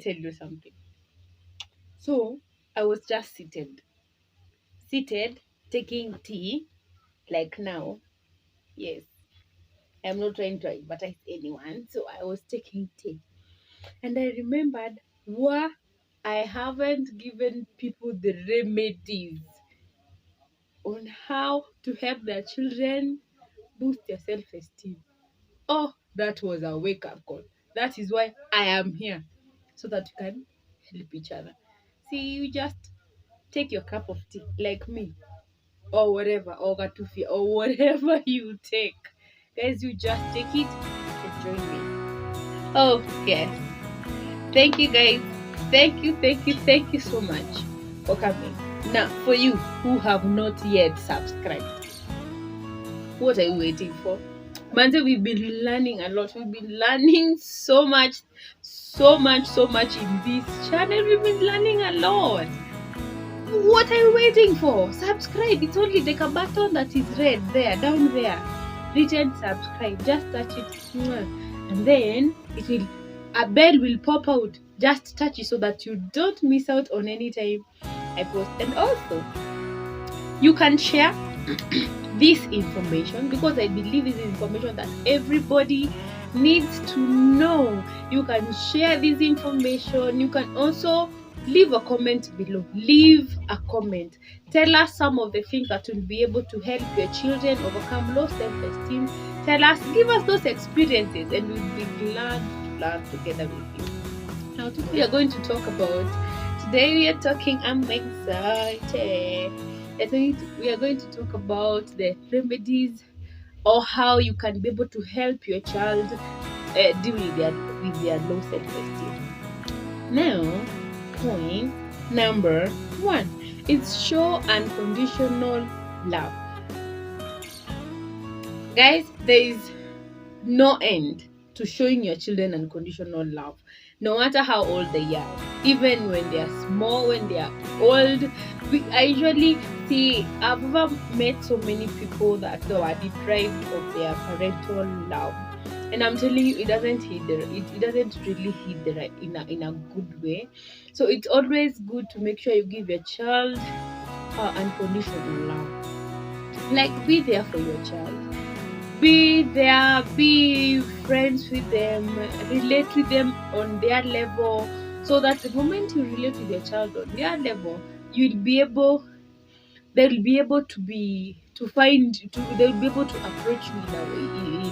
tell you something. So I was just seated, taking tea, like now. Yes, I'm not trying to advertise anyone. So I was taking tea, and I remembered, what, I haven't given people the remedies on how to help their children boost their self-esteem. Oh, that was a wake-up call. That is why I am here, so that you can help each other. See, you just take your cup of tea, like me, or whatever, or gatufi, or whatever you take. Guys, you just take it and join me. Oh, yes. Thank you, guys. Thank you so much for coming. Now, for you who have not yet subscribed, what are you waiting for? Mante, we've been learning a lot. We've been learning so much in this channel. We've been learning a lot. What are you waiting for? Subscribe. It's only like a button that is red there, down there, written subscribe. Just touch it, and then a bell will pop out. Just touch it so that you don't miss out on any time I post. And also, you can share this information, because I believe this is information that everybody needs to know. You can share this information. You can also leave a comment below. Leave a comment. Tell us some of the things that will be able to help your children overcome low self-esteem. Give us those experiences, and we'll be glad to learn together with you. Now, today we are going to talk about. I'm excited. We are going to talk about the remedies, or how you can be able to help your child deal with their low self-esteem. Now, point number 1 is show unconditional love. Guys, there is no end to showing your children unconditional love, no matter how old they are, even when they are small, when they are old. I usually see, I've ever met so many people that they were deprived of their parental love, and I'm telling you, it doesn't really hit the right in a good way. So it's always good to make sure you give your child unconditional love. Like, be there for your child. Be there, be friends with them, relate with them on their level, so that the moment you relate with your child on their level, they'll be able to they'll be able to approach you in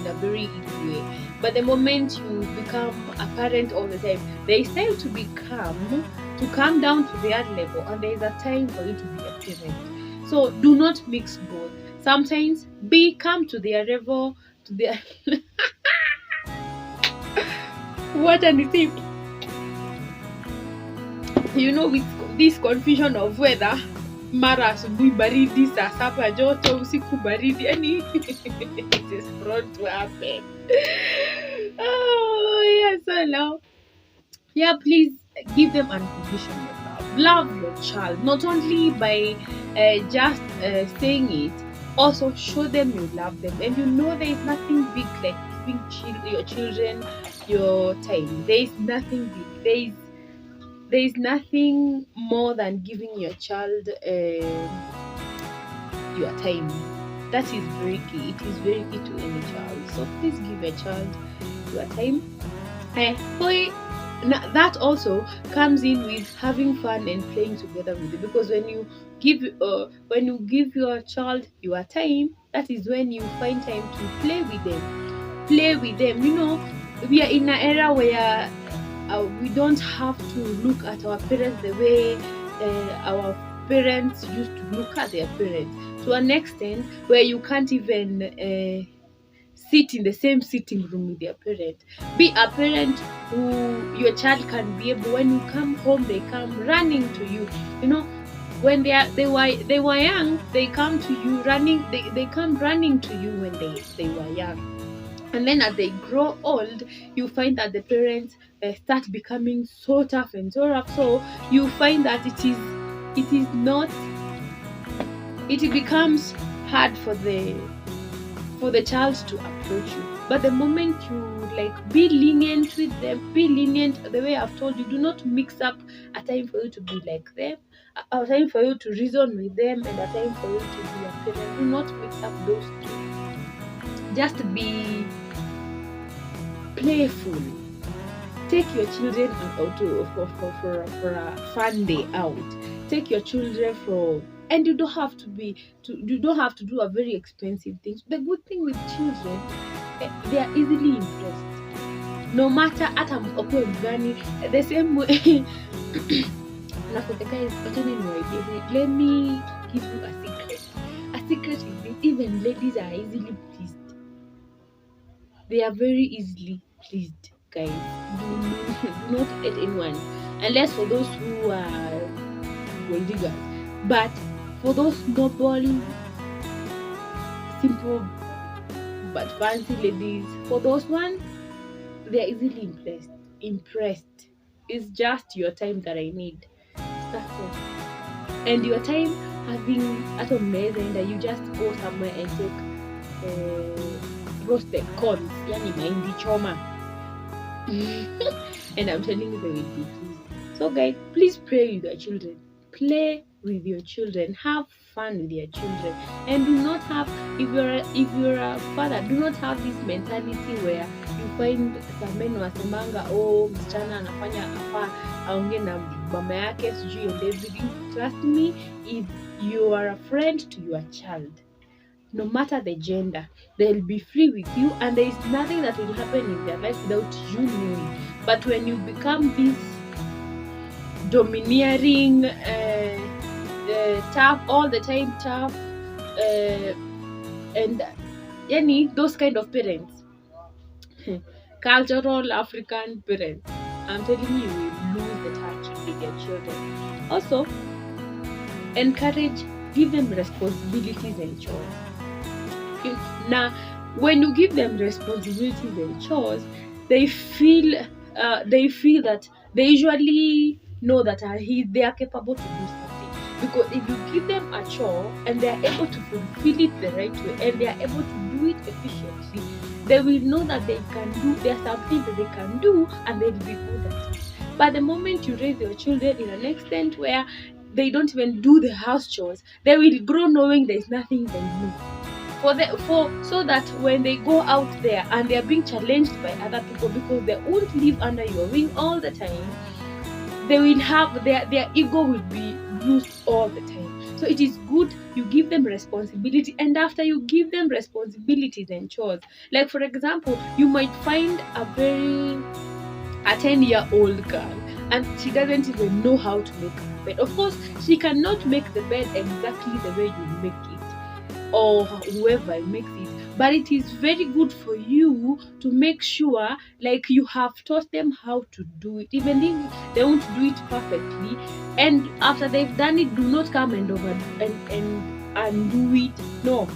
a very easy way. But the moment you become a parent all the time, there is time to come down to their level, and there is a time for you to be a parent. So do not mix both. Sometimes come to their level, to their what an thing. With this confusion of weather, mara asubuhi baridi, saa saba joto, usiku baridi, it is prone to happen. Oh yeah, so now, please give them unconditional love. Love your child, not only by just saying it. Also show them you love them, and there is nothing big like giving your children your time. There is nothing big. There is nothing more than giving your child your time. That is very key. It is very key to any child. So please give your child your time. That also comes in with having fun and playing together with it, because when you give your child your time, that is when you find time to play with them. We are in an era where we don't have to look at our parents the way our parents used to look at their parents, to an extent where you can't even sit in the same sitting room with their parent. Be a parent who your child can be able, when you come home, they come running to you. When they were young, they come to you running. They come running to you when they were young. And then as they grow old, you find that the parents start becoming so tough and so rough. So you find that it becomes hard for the child to approach you. But the moment you like be lenient with them, be lenient the way I've told you. Do not mix up a time for you to be like them, a time for you to reason with them, and a time for you to be a parent. Do not mix up those two. Just be playful. Take your children out for a fun day out. Take your children for, and you don't have to you don't have to do a very expensive things. The good thing with children, they are easily impressed. No matter hata mkopo mgani, the same way. Nakwambia guys, wachani niwaambie, let me give you a secret. A secret is this: even ladies are easily pleased. They are very easily pleased, guys. Do not hate anyone, unless for those who are gold diggers. But for those noble, simple but fancy ladies, for those ones, they are easily impressed. It's just your time that I need. That's all. And your time having at a mess, and you just go somewhere and take roasted corns, yani mahindi choma. And I'm telling you, they will be pleased. So guys, please pray with your children. Play with your children. Have fun with your children. And do not have, if you're a father, do not have this mentality where you find some men wasemanga, oh, msichana anafanya afa aongee na mama yake sijui and everything. Trust me, if you are a friend to your child, no matter the gender, they'll be free with you, and there is nothing that will happen in their life without you knowing. But when you become this domineering, tough, all the time tough, and yani those kind of parents, cultural African parents, I'm telling you, you will lose the touch with your children. Also, encourage, give them responsibilities and chores. Now, when you give them responsibilities and chores, they feel that they usually know that they are capable to do something. Because if you give them a chore and they are able to fulfill it the right way, and they are able to do it efficiently, they will know that they can do. There are some things that they can do, and they'll be good at it. But the moment you raise your children in an extent where they don't even do the house chores, they will grow knowing there is nothing they know. So that when they go out there and they are being challenged by other people, because they won't live under your wing all the time, they will have their ego will be bruised all the time. So it is good you give them responsibility, and after you give them responsibilities and chores, like for example, you might find a 10-year-old girl, and she doesn't even know how to make her bed. Of course, she cannot make the bed exactly the way you make it, or whoever makes it, but it is very good for you to make sure like you have taught them how to do it, even if they won't do it perfectly. And after they've done it, do not come and undo it. No,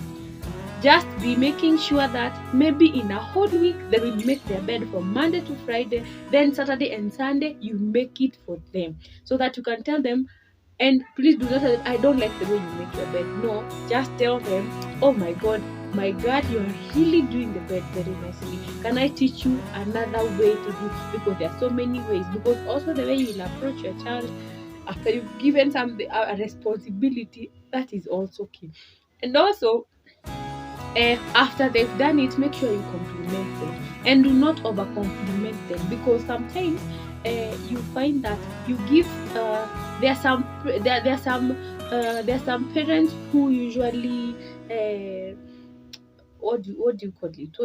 just be making sure that maybe in a whole week they will make their bed from Monday to Friday, then Saturday and Sunday you make it for them, so that you can tell them. And please do not tell them, I don't like the way you make your bed. No, just tell them, oh my God, you are really doing the bed very nicely. Can I teach you another way to do? Because there are so many ways. Because also the way you will approach your child after you've given them a responsibility, that is also key. And also, after they've done it, make sure you compliment them, and do not over compliment them, because sometimes you find that you give there are some parents who usually what do you call it?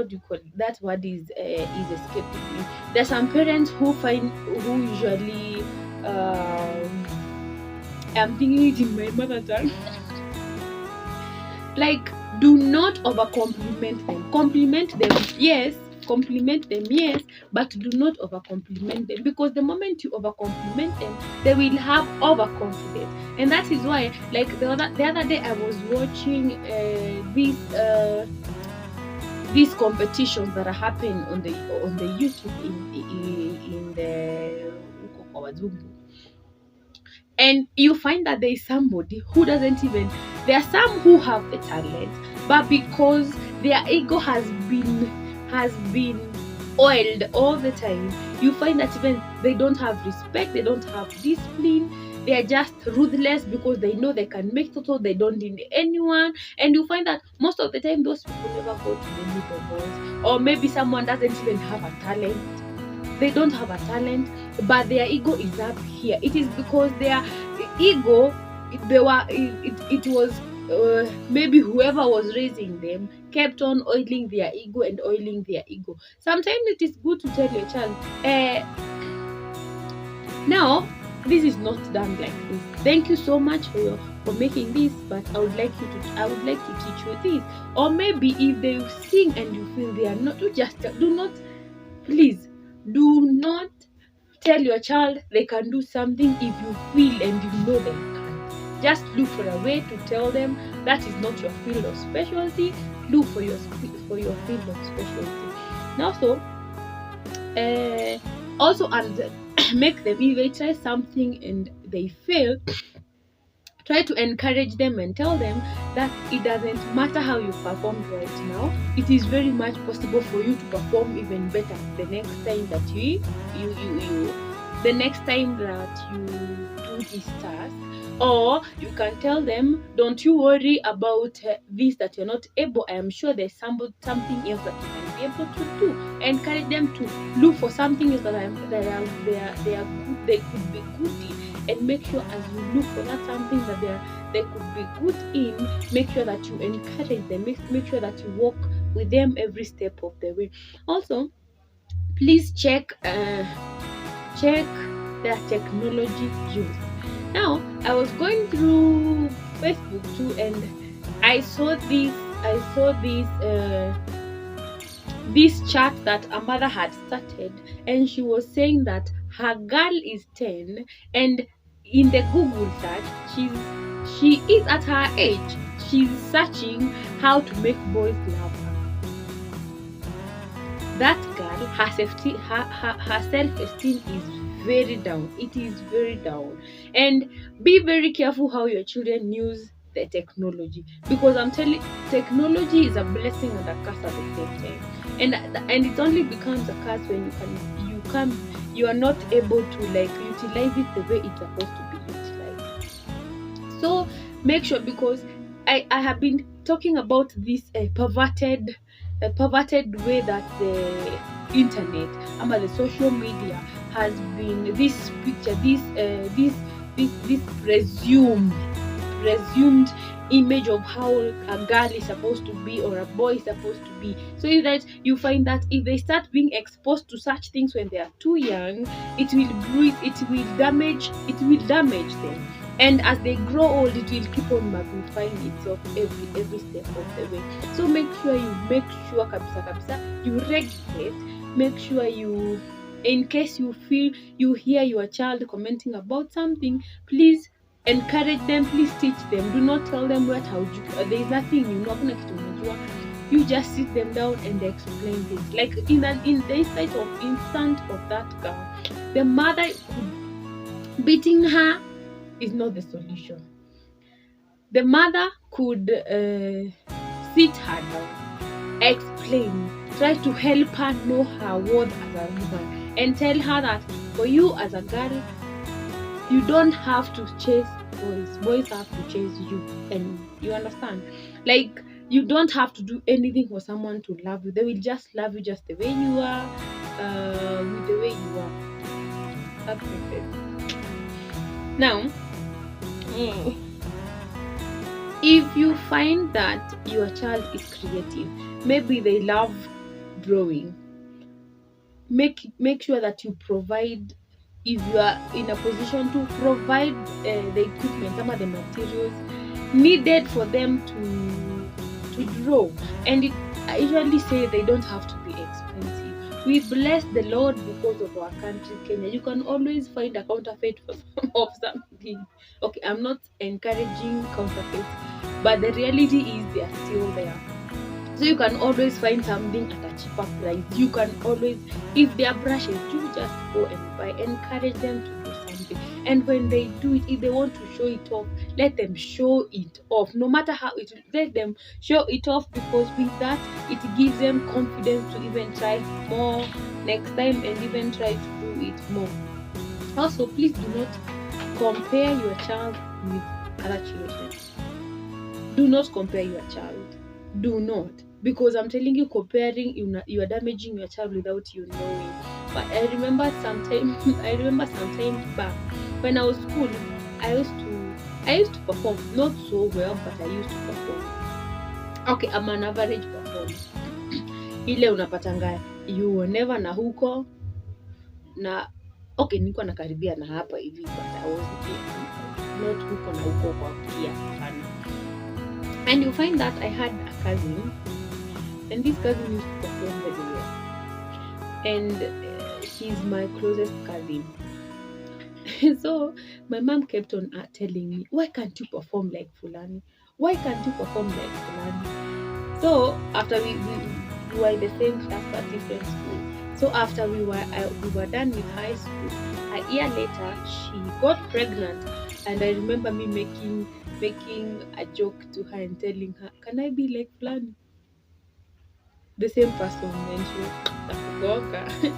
That word is escaping me. There are some parents who usually I'm thinking it in my mother tongue. Like, do not over compliment them. Compliment them, yes, but do not over compliment them, because the moment you over compliment them, they will have overconfidence. And that is why, like the other day I was watching these competitions that are happening on the YouTube in the Wazungu. And you find that there is somebody who doesn't even, there are some who have the talent, but because their ego has been oiled all the time. You find that even they don't have respect, they don't have discipline, they are just ruthless because they know they can make total, they don't need anyone. And you find that most of the time those people never go to the leaderboards, or maybe someone doesn't even have a talent. They don't have a talent, but their ego is up here. It is because their ego, it was maybe whoever was raising them kept on oiling their ego and oiling their ego. Sometimes it is good to tell your child, now this is not done like this. Thank you so much for making this, but I would like to teach you this. Or maybe if they sing and you feel they are not, please do not tell your child they can do something if you feel and you know they can't. Just look for a way to tell them that is not your field of specialty. Look for your field of specialty. Now, also, and make them, if they try something and they fail, try to encourage them and tell them that it doesn't matter how you performed right now. It is very much possible for you to perform even better the next time that you do this task. Or you can tell them, don't you worry about this that you're not able. I am sure there's something else that you can be able to do. Encourage them to look for something else they could be good in. And make sure as you look for that something that they could be good in, make sure that you encourage them, make sure that you walk with them every step of the way. Also, please check their technology use. Now, I was going through Facebook too, and I saw this chat that a mother had started, and she was saying that her girl is 10, and in the Google search, she is at her age, she's searching how to make boys love her. That girl, her self-esteem is very down. It is very down. And be very careful how your children use the technology, because I'm telling you, technology is a blessing and a curse at the same time. And it only becomes a curse when you are not able to utilize it the way it's supposed to be utilized. So make sure, because I have been talking about this perverted way that the internet, the social media has been this picture, this presumed image of how a girl is supposed to be or a boy is supposed to be. So that you find that if they start being exposed to such things when they are too young, it will damage them. And as they grow old, it will keep on magnifying itself every step of the way. So make sure kabisa you regulate. Make sure you, in case you feel you hear your child commenting about something, please encourage them, please teach them. Do not tell them what there is nothing you just sit them down and explain things. Like in the instant of that girl, the mother beating her is not the solution. The mother could sit her down, explain, try to help her know her worth as a woman, and tell her that for you as a girl, you don't have to chase boys. Boys have to chase you. And you understand? Like, you don't have to do anything for someone to love you. They will just love you just the way you are, with the way you are. That's it. Now, if you find that your child is creative, maybe they love drawing, make sure that you provide, if you are in a position to provide the equipment, some of the materials needed for them to draw. And I usually say they don't have to be expensive. We bless the Lord because of our country, Kenya. You can always find a counterfeit of something. Okay, I'm not encouraging counterfeit, but the reality is they are still there. So you can always find something at a cheaper price. You can always, if they are brushes, you just go and buy. Encourage them to do something. And when they do it, if they want to show it off, let them show it off, no matter how it, let them show it off, because with that it gives them confidence to even try more next time and even try to do it more. Also, please do not compare your child with other children. Do not compare your child. Do not. Because I'm telling you, comparing, you are damaging your child without you knowing. But I remember sometime back when I was school, I used to perform, not so well, but I used to perform. Okay, I'm an average performer. Ile unapatanga you were never na huko na okay, nilikuwa nakaribia na hapa hivi, but I was not huko na huko kwa kia sana. And you find that I had a cousin, and this cousin used to perform very well, and she's my closest cousin. So my mom kept on telling me, why can't you perform like Fulani? Why can't you perform like Fulani? So after we were in the same class but different school. So after we were done with high school, a year later she got pregnant, and I remember me making a joke to her and telling her, can I be like Fulani? The same person, and she was like,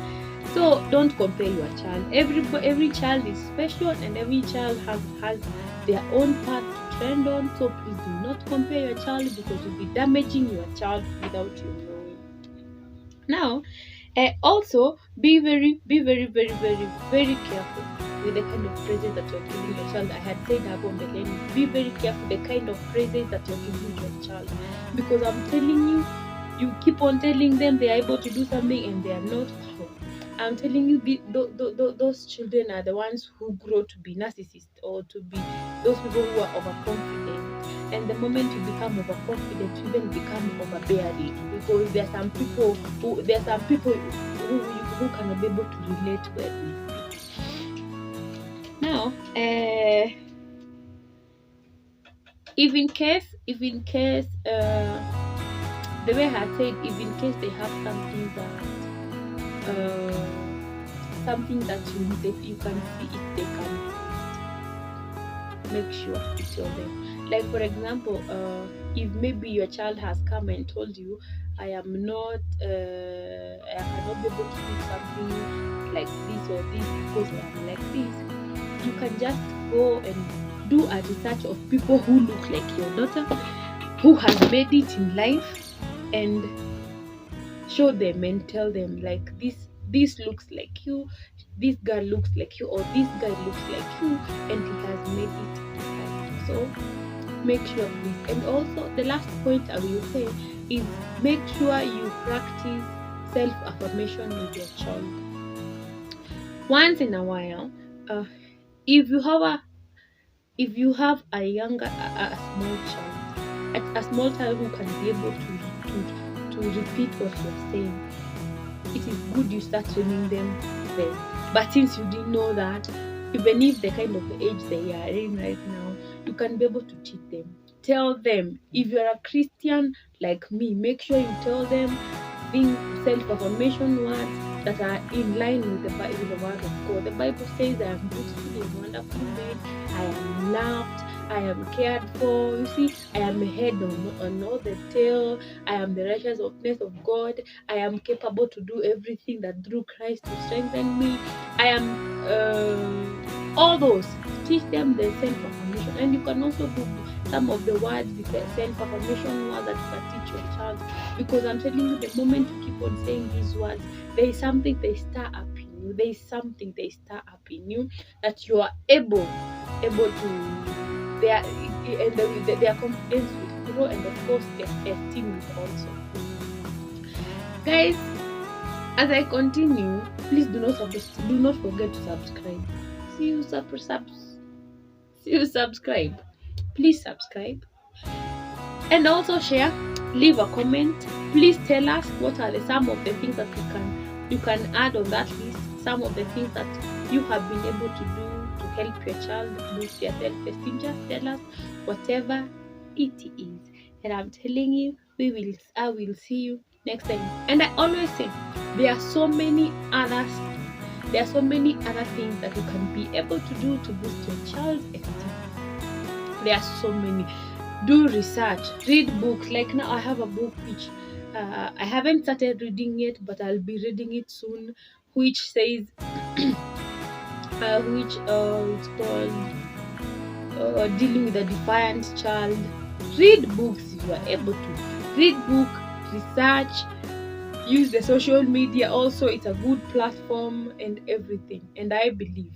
so don't compare your child. Every child is special, and every child has their own path to trend on. So please do not compare your child, because you'll be damaging your child without you knowing. Now, also be very, very, very careful with the kind of praises that you're giving your child. I had said above the lane, be very careful the kind of praises that you're giving your child, because I'm telling you, you keep on telling them they are able to do something and they are not. I'm telling you, those children are the ones who grow to be narcissists, or to be those people who are overconfident. And the moment you become overconfident, you even become overbearing, because there are some people who cannot be able to relate well with. Now, if in case, the way I said, if in case they have something that you can see if they can make sure to tell them. Like for example, if maybe your child has come and told you, I cannot be able to do something like this or this because I am like this, you can just go and do a research of people who look like your daughter, who has made it in life, and show them and tell them, like, this looks like you, this girl looks like you, or this guy looks like you, and he has made it in life. So make sure, please. And also the last point I will say is, make sure you practice self-affirmation with your child once in a while. If you have a small child who can be able to repeat what you're saying, it is good you start training them then. But since you didn't know that, even if the kind of age they are in right now, you can be able to teach them. Tell them. If you're a Christian like me, make sure you tell them self-affirmation words that are in line with the word of God. The Bible says, I am beautifully and wonderfully made, I am loved, I am cared for. You see, I am a head on not the tail. I am the righteousness of God. I am capable to do everything that through Christ to strengthen me. I am all those. Teach them the self-affirmation, and you can also Google some of the words, the self-affirmation words that you can teach your child. Because I'm telling you, the moment you keep on saying these words, there is something they stir up in you. There is something they stir up in you that you are able to, their confidence will grow, and of course their esteem will also. Guys, as I continue, please do not forget to subscribe. See you subscribe. Please subscribe, and also share. Leave a comment. Please tell us what are some of the things that you can add on that list. Some of the things that you have been able to do to help your child boost their self-esteem. Just tell us whatever it is, and I'm telling you, I will see you next time. And I always say, there are so many others There are so many other things that you can be able to do to boost your child's esteem. There are so many. Do research, read books. Like now, I have a book which I haven't started reading it, but I'll be reading it soon, which says, which it's called dealing with a defiant child. Read books if you are able to. Read book, research, use the social media. Also, it's a good platform and everything. And I believe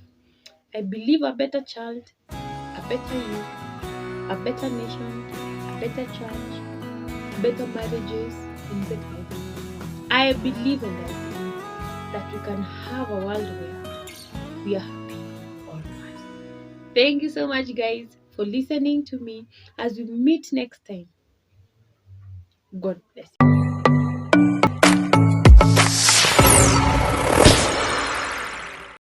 a better child, a better you, a better nation, a better church, better marriages, and better everything. I believe and I believe that we can have a world where we are happy all of us. Thank you so much, guys, for listening to me. As we meet next time, God bless you.